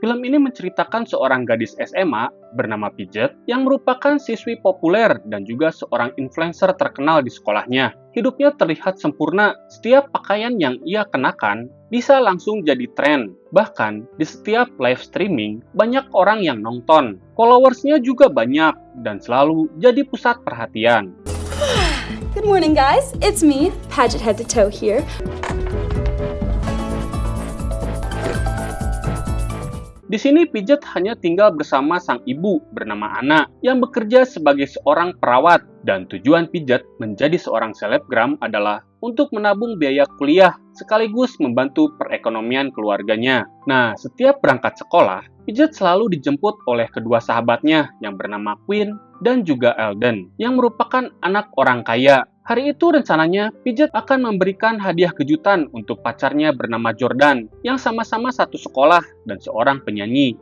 Film ini menceritakan seorang gadis SMA bernama Pidget yang merupakan siswi populer dan juga seorang influencer terkenal di sekolahnya. Hidupnya terlihat sempurna, setiap pakaian yang ia kenakan bisa langsung jadi tren. Bahkan di setiap live streaming banyak orang yang nonton. Followersnya juga banyak dan selalu jadi pusat perhatian. Good morning guys, it's me, Paget head to toe here. Di sini Pidget hanya tinggal bersama sang ibu bernama Anna yang bekerja sebagai seorang perawat, dan tujuan Pidget menjadi seorang selebgram adalah untuk menabung biaya kuliah sekaligus membantu perekonomian keluarganya. Nah, setiap berangkat sekolah, Pidget selalu dijemput oleh kedua sahabatnya yang bernama Quinn dan juga Elden yang merupakan anak orang kaya. Hari itu rencananya Pidget akan memberikan hadiah kejutan untuk pacarnya bernama Jordan yang sama-sama satu sekolah dan seorang penyanyi.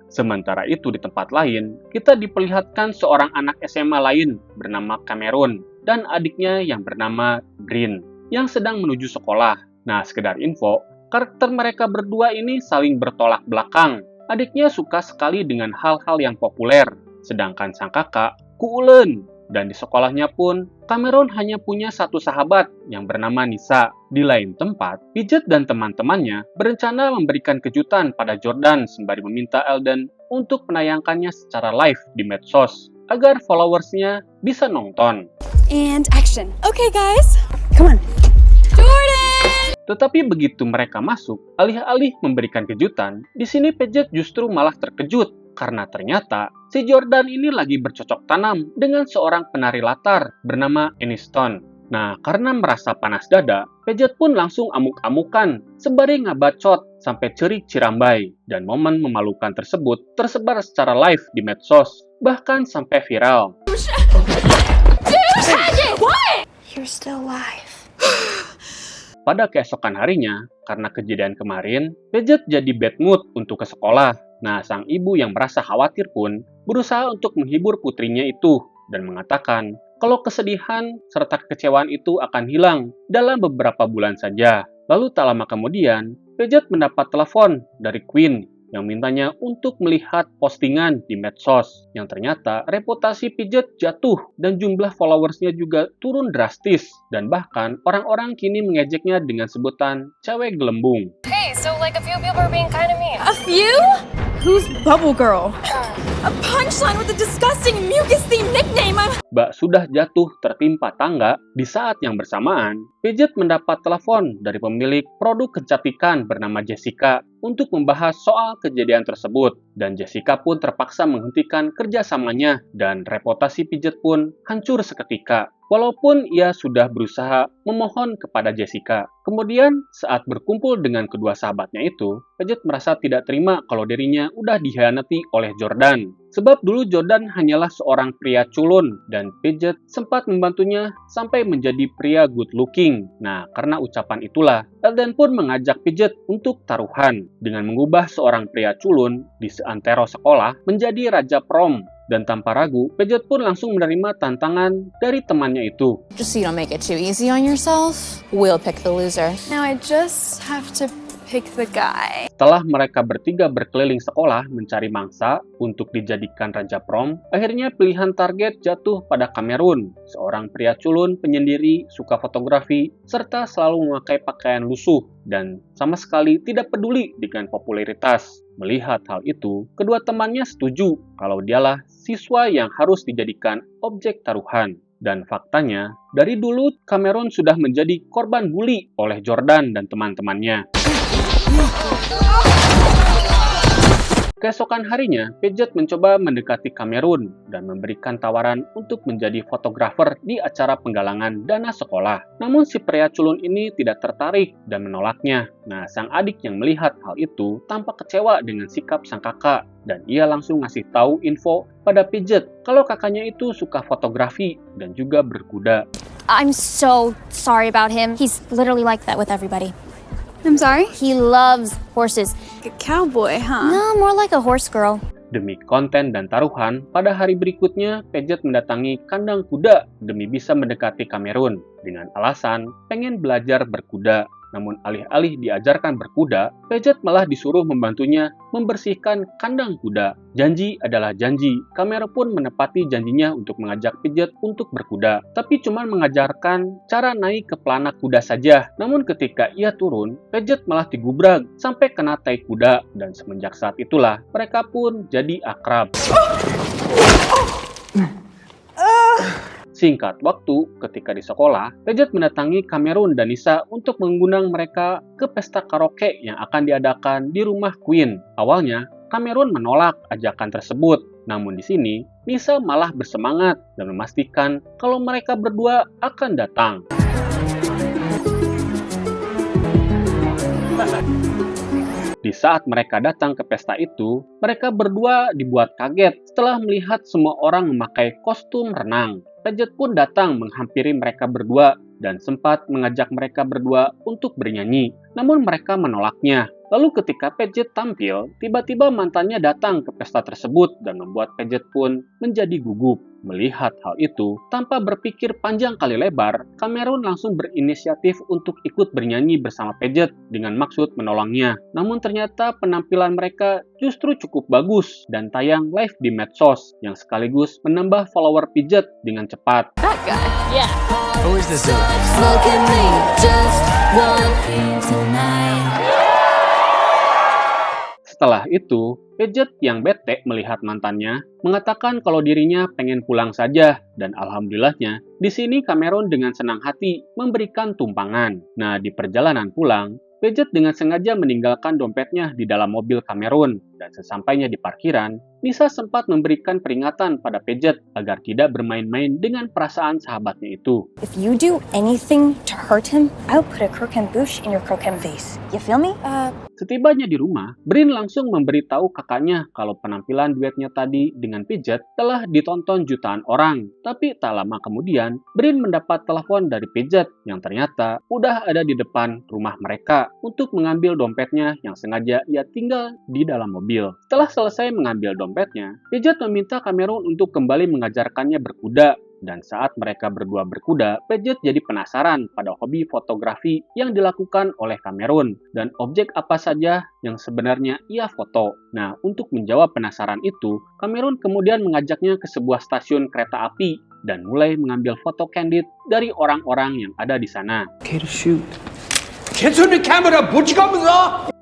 Sementara itu di tempat lain, kita diperlihatkan seorang anak SMA lain bernama Cameron dan adiknya yang bernama Green yang sedang menuju sekolah. Nah, sekedar info, karakter mereka berdua ini saling bertolak belakang. Adiknya suka sekali dengan hal-hal yang populer, sedangkan sang kakak kuulen. Dan di sekolahnya pun, Cameron hanya punya satu sahabat yang bernama Nisa. Di lain tempat, Pidget dan teman-temannya berencana memberikan kejutan pada Jordan sembari meminta Elden untuk menayangkannya secara live di medsos agar followersnya bisa nonton. And action. Okay guys, come on. Jordan! Tetapi begitu mereka masuk, alih-alih memberikan kejutan, di sini Pidget justru malah terkejut karena ternyata si Jordan ini lagi bercocok tanam dengan seorang penari latar bernama Aniston. Nah, karena merasa panas dada, Pidget pun langsung amuk-amukan sembari ngabacot sampai cerik cirambai, dan momen memalukan tersebut tersebar secara live di medsos, bahkan sampai viral. You're still alive. Pada keesokan harinya, karena kejadian kemarin, Pidget jadi bad mood untuk ke sekolah. Nah, sang ibu yang merasa khawatir pun berusaha untuk menghibur putrinya itu dan mengatakan kalau kesedihan serta kekecewaan itu akan hilang dalam beberapa bulan saja. Lalu tak lama kemudian, Pidget mendapat telepon dari Quinn yang mintanya untuk melihat postingan di medsos, yang ternyata reputasi Pidget jatuh dan jumlah followersnya juga turun drastis, dan bahkan orang-orang kini mengejeknya dengan sebutan cewek gelembung. Hey, so like a few people are being kind of mean. A few? Who's Bubble Girl? A punchline with a disgusting mucus-themed nickname. Bak sudah jatuh tertimpa tangga, di saat yang bersamaan, Pidget mendapat telepon dari pemilik produk kecantikan bernama Jessica untuk membahas soal kejadian tersebut. Dan Jessica pun terpaksa menghentikan kerjasamanya dan reputasi Pidget pun hancur seketika. Walaupun ia sudah berusaha memohon kepada Jessica. Kemudian saat berkumpul dengan kedua sahabatnya itu, Pidget merasa tidak terima kalau dirinya udah dikhianati oleh Jordan. Sebab dulu Jordan hanyalah seorang pria culun dan Pidget sempat membantunya sampai menjadi pria good looking. Nah, karena ucapan itulah, Elden pun mengajak Pidget untuk taruhan dengan mengubah seorang pria culun di seantero sekolah menjadi raja prom. Dan tanpa ragu, Pidget pun langsung menerima tantangan dari temannya itu. Just so you don't make it too easy on yourself, we'll pick the loser. Now I just have to pick the guy. Setelah mereka bertiga berkeliling sekolah mencari mangsa untuk dijadikan raja prom, akhirnya pilihan target jatuh pada Cameron, seorang pria culun penyendiri, suka fotografi, serta selalu memakai pakaian lusuh dan sama sekali tidak peduli dengan popularitas. Melihat hal itu, kedua temannya setuju kalau dialah siswa yang harus dijadikan objek taruhan. Dan faktanya, dari dulu Cameron sudah menjadi korban bully oleh Jordan dan teman-temannya. Keesokan harinya, Pidget mencoba mendekati Cameron dan memberikan tawaran untuk menjadi fotografer di acara penggalangan dana sekolah. Namun si pria culun ini tidak tertarik dan menolaknya. Nah, sang adik yang melihat hal itu tampak kecewa dengan sikap sang kakak dan ia langsung ngasih tahu info pada Pidget kalau kakaknya itu suka fotografi dan juga berkuda. I'm so sorry about him. He's literally like that with everybody. I'm sorry? He loves horses. A cowboy, huh? No, more like a horse girl. Demi konten dan taruhan, pada hari berikutnya, Pidget mendatangi kandang kuda demi bisa mendekati Cameron dengan alasan pengen belajar berkuda. Namun alih-alih diajarkan berkuda, Paget malah disuruh membantunya membersihkan kandang kuda. Janji adalah janji. Kamera pun menepati janjinya untuk mengajak Paget untuk berkuda. Tapi cuma mengajarkan cara naik ke pelana kuda saja. Namun ketika ia turun, Paget malah digubrak sampai kena tai kuda. Dan semenjak saat itulah, mereka pun jadi akrab. Singkat waktu, ketika di sekolah, Paget mendatangi Cameron dan Nisa untuk mengundang mereka ke pesta karaoke yang akan diadakan di rumah Queen. Awalnya, Cameron menolak ajakan tersebut. Namun di sini, Nisa malah bersemangat dan memastikan kalau mereka berdua akan datang. Di saat mereka datang ke pesta itu, mereka berdua dibuat kaget setelah melihat semua orang memakai kostum renang. Paget pun datang menghampiri mereka berdua dan sempat mengajak mereka berdua untuk bernyanyi, namun mereka menolaknya. Lalu ketika Paget tampil, tiba-tiba mantannya datang ke pesta tersebut dan membuat Paget pun menjadi gugup. Melihat hal itu, tanpa berpikir panjang kali lebar, Cameron langsung berinisiatif untuk ikut bernyanyi bersama Paget dengan maksud menolongnya. Namun ternyata penampilan mereka justru cukup bagus dan tayang live di medsos yang sekaligus menambah follower Paget dengan cepat. That guy. Yeah. Who is this? Setelah itu, Paget yang bete melihat mantannya mengatakan kalau dirinya pengen pulang saja dan alhamdulillahnya di sini Cameron dengan senang hati memberikan tumpangan. Nah, di perjalanan pulang, Paget dengan sengaja meninggalkan dompetnya di dalam mobil Cameron dan sesampainya di parkiran, Nisa sempat memberikan peringatan pada Paget agar tidak bermain-main dengan perasaan sahabatnya itu. If you do anything to hurt him, I'll put a croquem bush in your croquem face. You feel me? Setibanya di rumah, Brin langsung memberitahu kakaknya kalau penampilan duetnya tadi dengan Paget telah ditonton jutaan orang. Tapi tak lama kemudian, Brin mendapat telepon dari Paget yang ternyata udah ada di depan rumah mereka untuk mengambil dompetnya yang sengaja ia tinggal di dalam mobil. Setelah selesai mengambil dompetnya, Paget meminta Cameron untuk kembali mengajarkannya berkuda. Dan saat mereka berdua berkuda, Paget jadi penasaran pada hobi fotografi yang dilakukan oleh Cameron dan objek apa saja yang sebenarnya ia foto. Nah, untuk menjawab penasaran itu, Cameron kemudian mengajaknya ke sebuah stasiun kereta api dan mulai mengambil foto candid dari orang-orang yang ada di sana.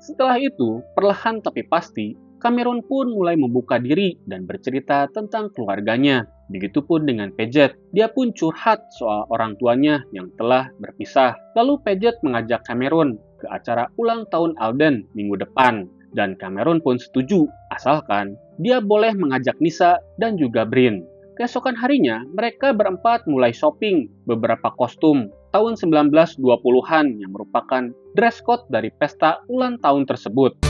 Setelah itu, perlahan tapi pasti, Cameron pun mulai membuka diri dan bercerita tentang keluarganya. Begitupun dengan Paget, dia pun curhat soal orang tuanya yang telah berpisah. Lalu Paget mengajak Cameron ke acara ulang tahun Alden minggu depan. Dan Cameron pun setuju, asalkan dia boleh mengajak Nisa dan juga Brin. Keesokan harinya, mereka berempat mulai shopping beberapa kostum tahun 1920-an yang merupakan dress code dari pesta ulang tahun tersebut.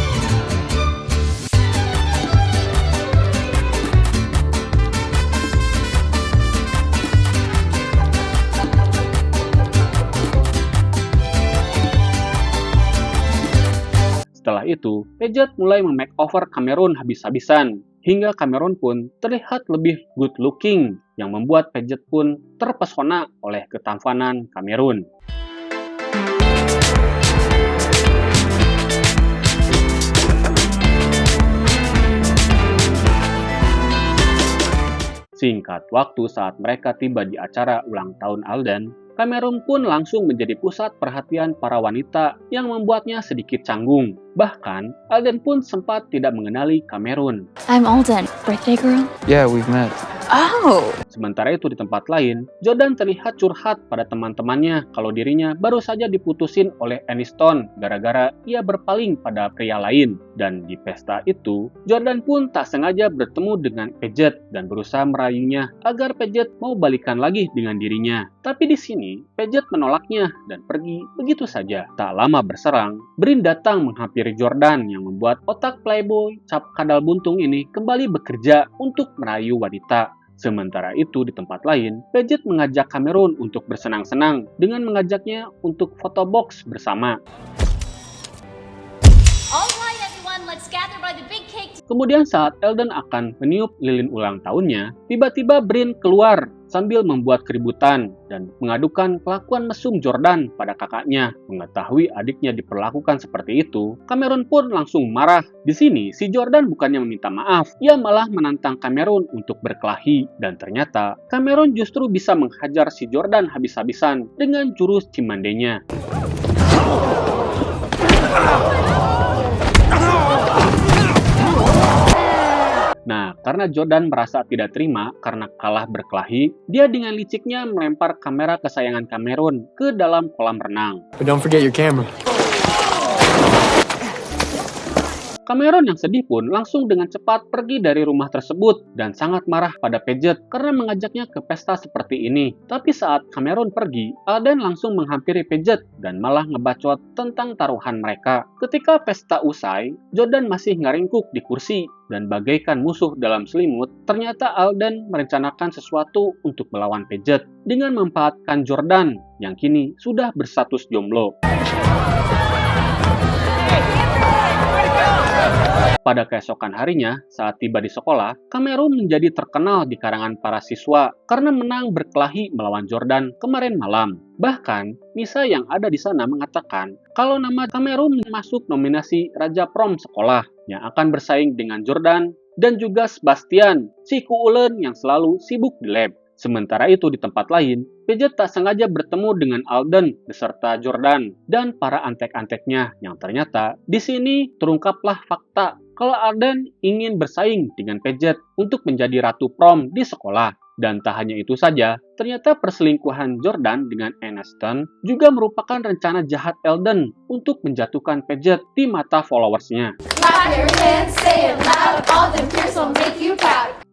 Setelah itu, Paget mulai memakeover Cameron habis-habisan, hingga Cameron pun terlihat lebih good looking, yang membuat Paget pun terpesona oleh ketampanan Cameron. Singkat waktu saat mereka tiba di acara ulang tahun Alden, Cameron pun langsung menjadi pusat perhatian para wanita yang membuatnya sedikit canggung. Bahkan, Alden pun sempat tidak mengenali Cameron. I'm Alden, birthday girl. Yeah, we've met. Oh. Sementara itu di tempat lain, Jordan terlihat curhat pada teman-temannya kalau dirinya baru saja diputusin oleh Aniston gara-gara ia berpaling pada pria lain. Dan di pesta itu, Jordan pun tak sengaja bertemu dengan Paget dan berusaha merayunya agar Paget mau balikan lagi dengan dirinya. Tapi di sini, Paget menolaknya dan pergi begitu saja. Tak lama berserang, Brin datang menghampiri Jordan yang membuat otak playboy cap kadal buntung ini kembali bekerja untuk merayu wanita. Sementara itu di tempat lain, Paget mengajak Cameron untuk bersenang-senang dengan mengajaknya untuk foto box bersama. All right, everyone, let's gather by the big cake. Kemudian saat Eldon akan meniup lilin ulang tahunnya, tiba-tiba Brin keluar sambil membuat keributan dan mengadukan kelakuan mesum Jordan pada kakaknya. Mengetahui adiknya diperlakukan seperti itu, Cameron pun langsung marah. Di sini, si Jordan bukannya meminta maaf, ia malah menantang Cameron untuk berkelahi. Dan ternyata, Cameron justru bisa menghajar si Jordan habis-habisan dengan jurus cimandenya. Nah, karena Jordan merasa tidak terima karena kalah berkelahi, dia dengan liciknya melempar kamera kesayangan Cameron ke dalam kolam renang. But don't forget your camera. Cameron yang sedih pun langsung dengan cepat pergi dari rumah tersebut dan sangat marah pada Paget karena mengajaknya ke pesta seperti ini. Tapi saat Cameron pergi, Alden langsung menghampiri Paget dan malah ngebacot tentang taruhan mereka. Ketika pesta usai, Jordan masih ngaringkuk di kursi dan bagaikan musuh dalam selimut. Ternyata Alden merencanakan sesuatu untuk melawan Paget dengan memanfaatkan Jordan yang kini sudah berstatus jomblo. Pada keesokan harinya, saat tiba di sekolah, Cameron menjadi terkenal di kalangan para siswa karena menang berkelahi melawan Jordan kemarin malam. Bahkan, Misa yang ada di sana mengatakan kalau nama Cameron masuk nominasi Raja Prom sekolah yang akan bersaing dengan Jordan dan juga Sebastian, si kuulen yang selalu sibuk di lab. Sementara itu di tempat lain, Paget tak sengaja bertemu dengan Alden beserta Jordan dan para antek-anteknya yang ternyata di sini terungkaplah fakta kalau Alden ingin bersaing dengan Paget untuk menjadi ratu prom di sekolah. Dan tak hanya itu saja, ternyata perselingkuhan Jordan dengan Aniston juga merupakan rencana jahat Alden untuk menjatuhkan Paget di mata followersnya.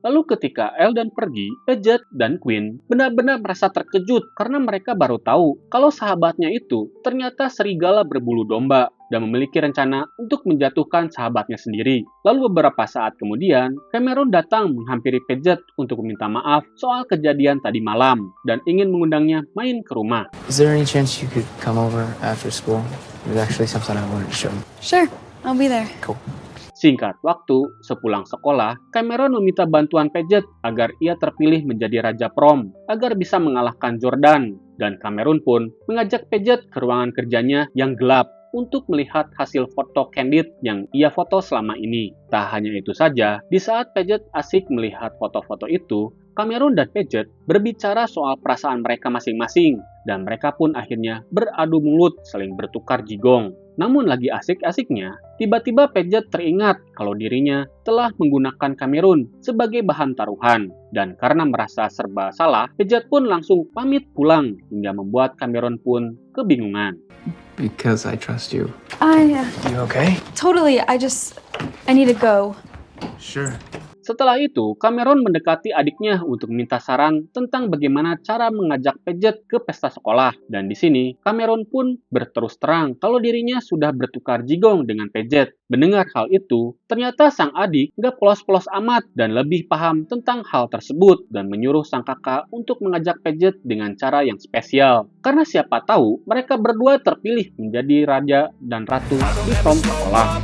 Lalu ketika Alden pergi, Paget dan Quinn benar-benar merasa terkejut karena mereka baru tahu kalau sahabatnya itu ternyata serigala berbulu domba dan memiliki rencana untuk menjatuhkan sahabatnya sendiri. Lalu beberapa saat kemudian, Cameron datang menghampiri Paget untuk meminta maaf soal kejadian tadi malam dan ingin mengundangnya main ke rumah. Is there any chance you could come over after school? There's actually something I wanted to show you. Sure, I'll be there. Cool. Singkat waktu, sepulang sekolah, Cameron meminta bantuan Paget agar ia terpilih menjadi Raja Prom agar bisa mengalahkan Jordan. Dan Cameron pun mengajak Paget ke ruangan kerjanya yang gelap untuk melihat hasil foto candid yang ia foto selama ini. Tak hanya itu saja, di saat Paget asik melihat foto-foto itu, Cameron dan Paget berbicara soal perasaan mereka masing-masing, dan mereka pun akhirnya beradu mulut saling bertukar jigong. Namun lagi asik-asiknya, tiba-tiba Paget teringat kalau dirinya telah menggunakan Cameron sebagai bahan taruhan. Dan karena merasa serba salah, Paget pun langsung pamit pulang hingga membuat Cameron pun kebingungan. Because I trust you. I You okay? totally. I need to go. Sure. Setelah itu, Cameron mendekati adiknya untuk minta saran tentang bagaimana cara mengajak Paget ke pesta sekolah. Dan di sini, Cameron pun berterus terang kalau dirinya sudah bertukar jigong dengan Paget. Mendengar hal itu, ternyata sang adik nggak polos-polos amat dan lebih paham tentang hal tersebut dan menyuruh sang kakak untuk mengajak Paget dengan cara yang spesial. Karena siapa tahu mereka berdua terpilih menjadi raja dan ratu di prom sekolah.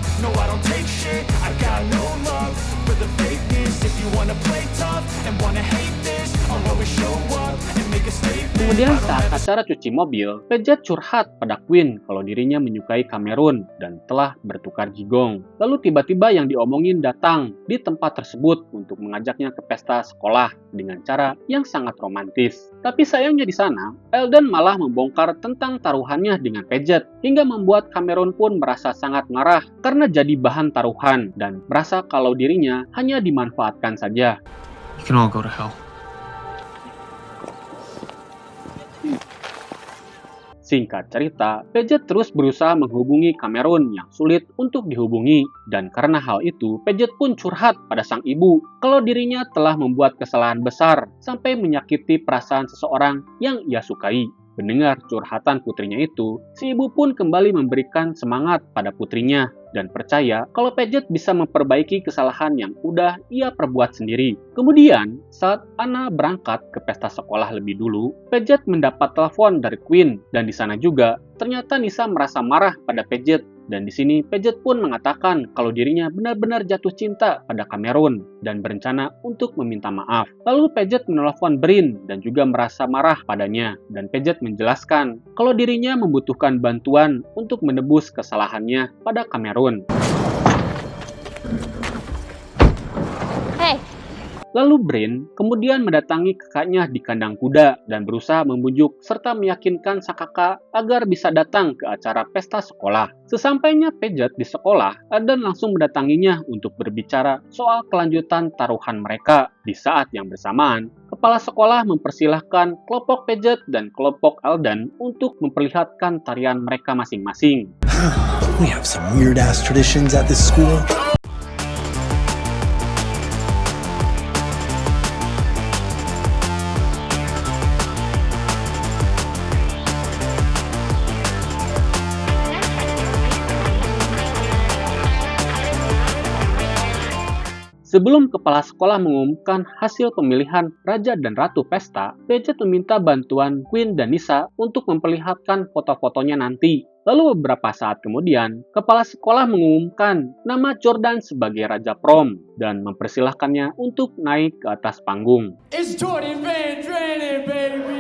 Kemudian saat acara cuci mobil, Paget curhat pada Quinn kalau dirinya menyukai Cameron dan telah bertukar jigong. Lalu tiba-tiba yang diomongin datang di tempat tersebut untuk mengajaknya ke pesta sekolah dengan cara yang sangat romantis. Tapi sayangnya di sana, Alden malah membongkar tentang taruhannya dengan Paget hingga membuat Cameron pun merasa sangat marah karena jadi bahan taruhan dan merasa kalau dirinya hanya dimanfaatkan saja. You can all go to hell. Singkat cerita, Paget terus berusaha menghubungi Cameron yang sulit untuk dihubungi. Dan karena hal itu, Paget pun curhat pada sang ibu kalau dirinya telah membuat kesalahan besar sampai menyakiti perasaan seseorang yang ia sukai. Mendengar curhatan putrinya itu, si ibu pun kembali memberikan semangat pada putrinya dan percaya kalau Paget bisa memperbaiki kesalahan yang udah ia perbuat sendiri. Kemudian, saat Anna berangkat ke pesta sekolah lebih dulu, Paget mendapat telepon dari Quinn dan di sana juga ternyata Nisa merasa marah pada Paget. Dan di sini Paget pun mengatakan kalau dirinya benar-benar jatuh cinta pada Cameron dan berencana untuk meminta maaf. Lalu Paget menelpon Brin dan juga merasa marah padanya. Dan Paget menjelaskan kalau dirinya membutuhkan bantuan untuk menebus kesalahannya pada Cameron. Hey, Lalu Brin kemudian mendatangi kakaknya di kandang kuda dan berusaha membujuk serta meyakinkan sang kakak agar bisa datang ke acara pesta sekolah. Sesampainya Paget di sekolah, Alden langsung mendatanginya untuk berbicara soal kelanjutan taruhan mereka. Di saat yang bersamaan, kepala sekolah mempersilahkan kelompok Paget dan kelompok Alden untuk memperlihatkan tarian mereka masing-masing. We have some weird-ass traditions at this school. Sebelum kepala sekolah mengumumkan hasil pemilihan Raja dan Ratu Pesta, Paget meminta bantuan Queen dan Nisa untuk memperlihatkan foto-fotonya nanti. Lalu beberapa saat kemudian, kepala sekolah mengumumkan nama Jordan sebagai Raja Prom dan mempersilahkannya untuk naik ke atas panggung. It's Jordan Van Drane, baby!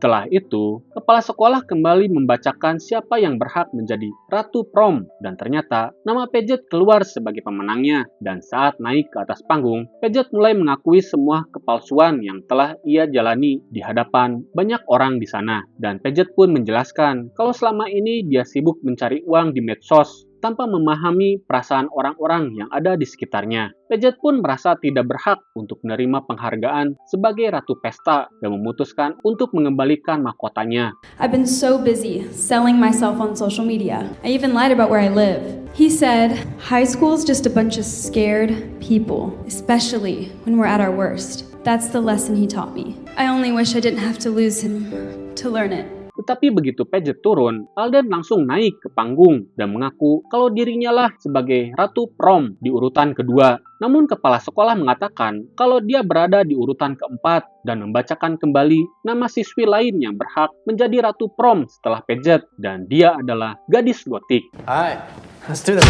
Setelah itu, kepala sekolah kembali membacakan siapa yang berhak menjadi Ratu Prom dan ternyata nama Paget keluar sebagai pemenangnya. Dan saat naik ke atas panggung, Paget mulai mengakui semua kepalsuan yang telah ia jalani di hadapan banyak orang di sana. Dan Paget pun menjelaskan kalau selama ini dia sibuk mencari uang di medsos tanpa memahami perasaan orang-orang yang ada di sekitarnya. Paget pun merasa tidak berhak untuk menerima penghargaan sebagai Ratu Pesta dan memutuskan untuk mengembalikan mahkotanya. I've been so busy selling myself on social media. I even lied about where I live. He said, high school's just a bunch of scared people, especially when we're at our worst. That's the lesson he taught me. I only wish I didn't have to lose him to learn it. Tetapi begitu Paget turun, Alden langsung naik ke panggung dan mengaku kalau dirinya lah sebagai Ratu Prom di urutan kedua. Namun kepala sekolah mengatakan kalau dia berada di urutan keempat dan membacakan kembali nama siswi lain yang berhak menjadi Ratu Prom setelah Paget, dan dia adalah gadis gotik. Alright, let's do this.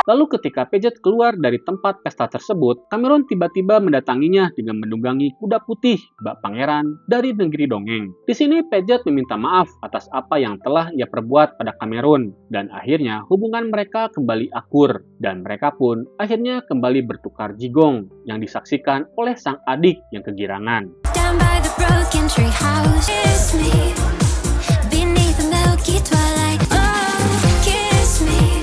Lalu ketika Paget keluar dari tempat pesta tersebut, Cameron tiba-tiba mendatanginya dengan menunggangi kuda putih bak pangeran dari negeri dongeng. Di sini Paget meminta maaf atas apa yang telah ia perbuat pada Cameron, dan akhirnya hubungan mereka kembali akur, dan mereka pun akhirnya kembali bertukar jigong yang disaksikan oleh sang adik yang kegirangan. Down by the broken tree house, kiss me beneath the milky twilight. Oh, kiss me.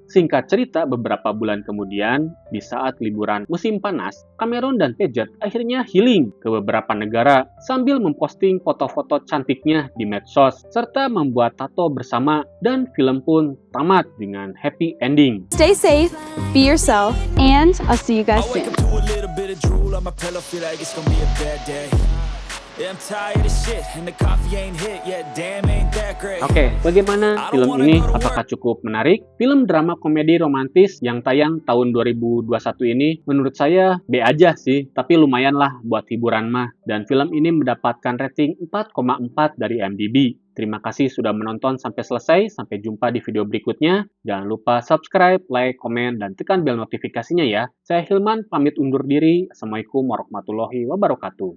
Singkat cerita, beberapa bulan kemudian, di saat liburan musim panas, Cameron dan Paget akhirnya healing ke beberapa negara sambil memposting foto-foto cantiknya di medsos, serta membuat tato bersama, dan film pun tamat dengan happy ending. Stay safe, be yourself, and I'll see you guys I wake soon. up to a little bit of drool on my pillow, feel like it's gonna be a bad day. Yeah, I'm tired of shit and the coffee ain't hit yet. Damn, ain't that great. Oke, bagaimana film ini? Apakah cukup menarik? Film drama komedi romantis yang tayang tahun 2021 ini menurut saya B aja sih, tapi lumayan lah buat hiburan mah. Dan film ini mendapatkan rating 4,4 dari IMDb. Terima kasih sudah menonton sampai selesai. Sampai jumpa di video berikutnya. Jangan lupa subscribe, like, komen, dan tekan bel notifikasinya ya. Saya Hilman, pamit undur diri. Assalamualaikum warahmatullahi wabarakatuh.